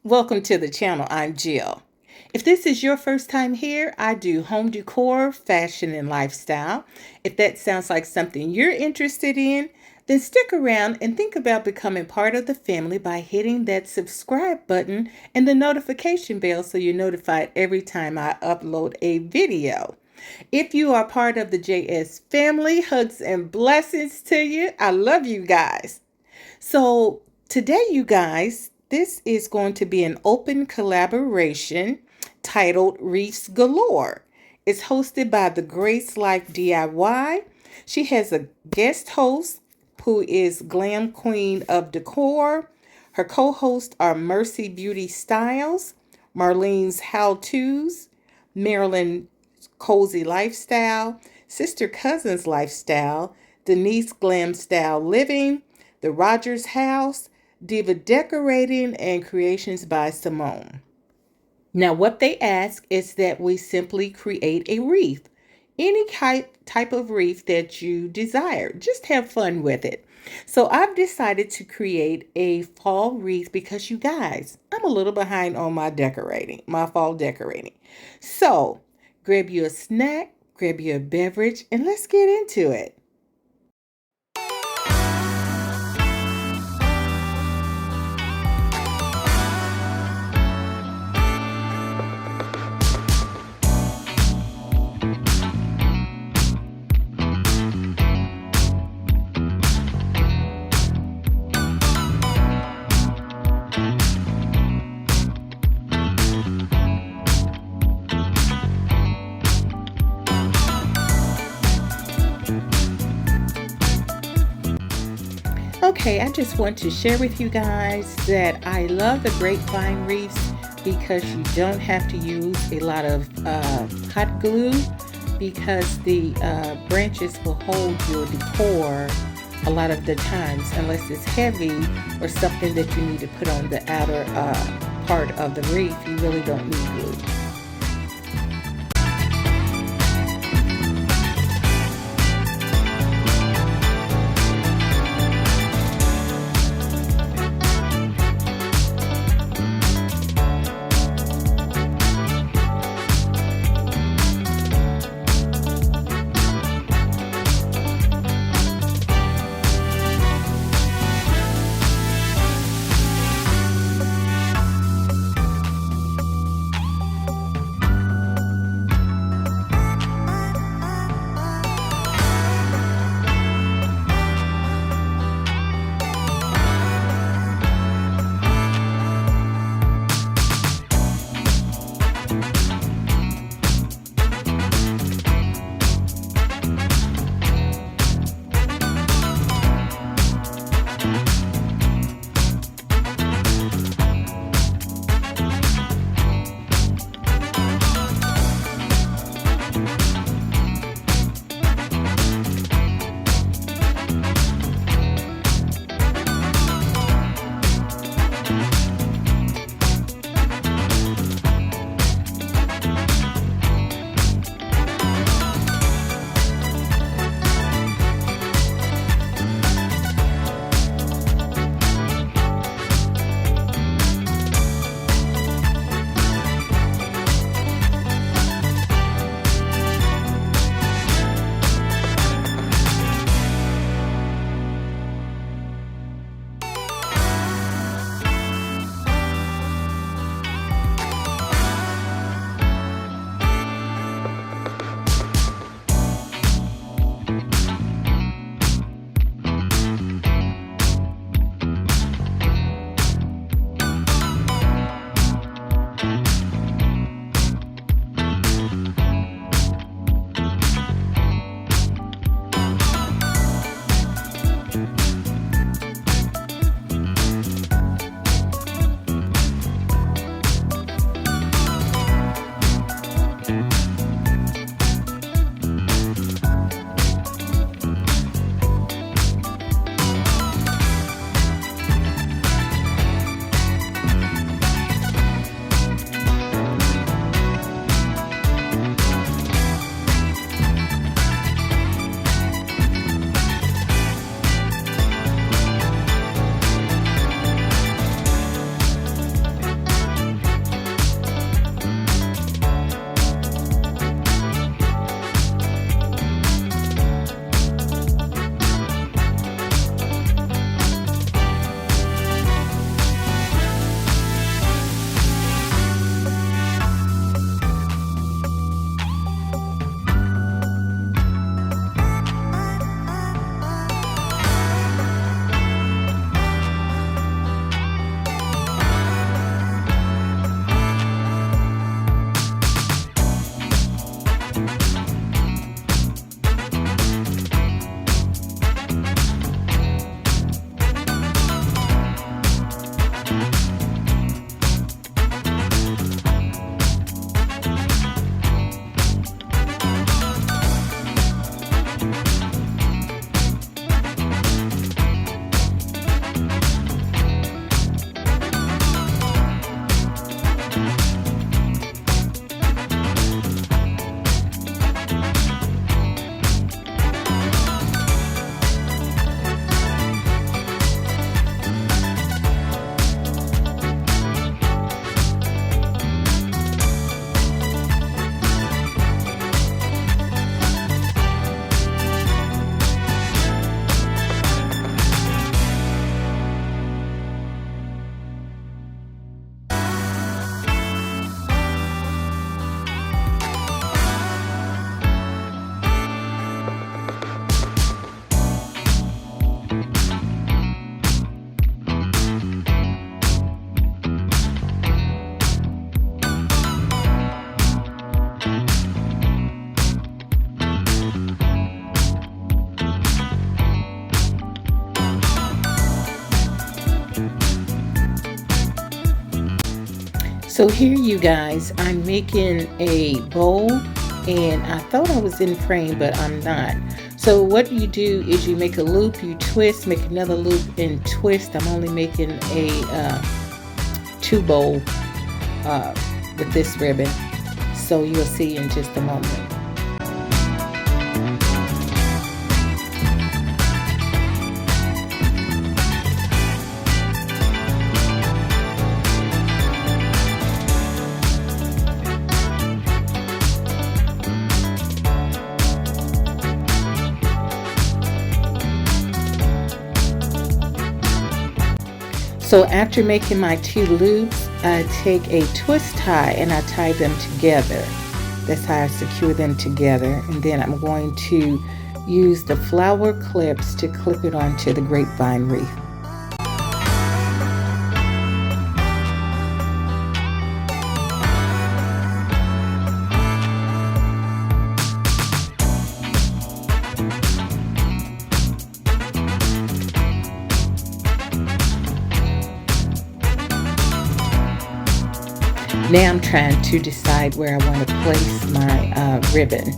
Welcome to the channel. I'm Jill. If this is your first time here, I do home decor, fashion, and lifestyle. If that sounds like something you're interested in, then stick around and think about becoming part of the family by hitting that subscribe button and the notification bell so you're notified every time I upload a video. If you are part of the JS family, hugs and blessings to you. I love you guys. So today, you guys, this is going to be an open collaboration titled Wreaths Galore. It's hosted by the Grace Life DIY. She has a guest host who is Glam Queen of Decor. Her co-hosts are Mercy Beauty Styles, Marlene's How To's, Marilyn Cozy Lifestyle, Sister Cousins Lifestyle, Denise Glam Style Living, the Rodgers House, Diva Decorating, and Creations by Simone. Now, what they ask is that we simply create a wreath, any type of wreath that you desire. Just have fun with it. So I've decided to create a fall wreath because you guys, I'm a little behind on my fall decorating. So grab you a snack, grab you a beverage, and let's get into it. Okay, I just want to share with you guys that I love the grapevine wreaths because you don't have to use a lot of hot glue because the branches will hold your decor a lot of the times unless it's heavy or something that you need to put on the outer part of the wreath. You really don't need glue. So here you guys, I'm making a bowl, and I thought I was in frame, but I'm not. So what you do is you make a loop, you twist, make another loop and twist. I'm only making a 2 bowl with this ribbon, so you'll see in just a moment. So after making my 2 loops, I take a twist tie and I tie them together. That's how I secure them together. And then I'm going to use the flower clips to clip it onto the grapevine wreath. Now I'm trying to decide where I want to place my ribbon.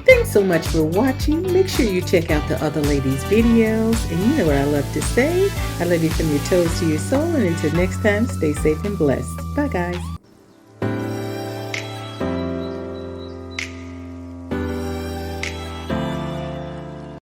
Thanks so much for watching. Make sure you check out the other ladies' videos. And you know what I love to say. I love you from your toes to your soul. And until next time, stay safe and blessed. Bye, guys.